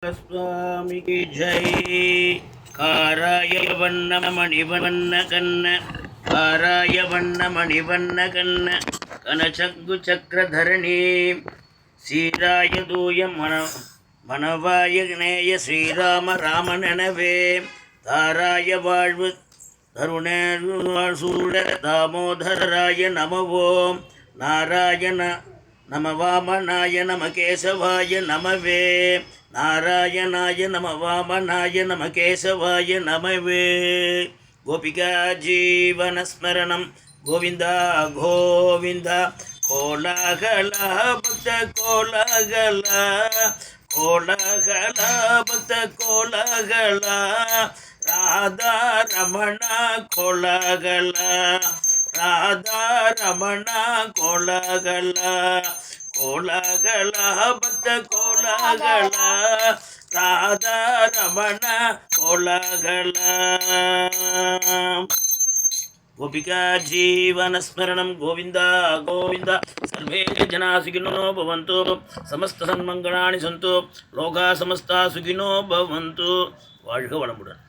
स्वामी की जय। काराय वन्न मणिवन्न कन्न काराय वन्न मणिवन्न कन्न कनचग्गु चक्रधरणी श्रीराय दूय मनवाय गणेय श्रीराम राम ननवे ताराय वाழ்வு தருணூட தாமோதராய நம ஓம் நாராயண நம வாமனாய நம கேசவாய நமவே நாராயணாய நம வாமனாய நம கேசவாய நமவே. கோபிகா ஜீவனஸ்மரணம் கோவிந்தா கோவிந்தா. கோலாகல பக்த கோலாகல கோலாகல பக்த கோலாகல ராதா ரமண கோலாகல ராதா ரமண கோலாகல கோலாகல பக்த கோலாகல ராதா ரமண கோலாகல. गोपिका जीवनस्मरणं गोविंदा गोविंदा. सर्वे जना सुखिनो भवन्तु समस्त सन्मंगलानि सन्तु लोका समस्ता सुखिनो भवन्तु. வாழ்க வளமுடன்.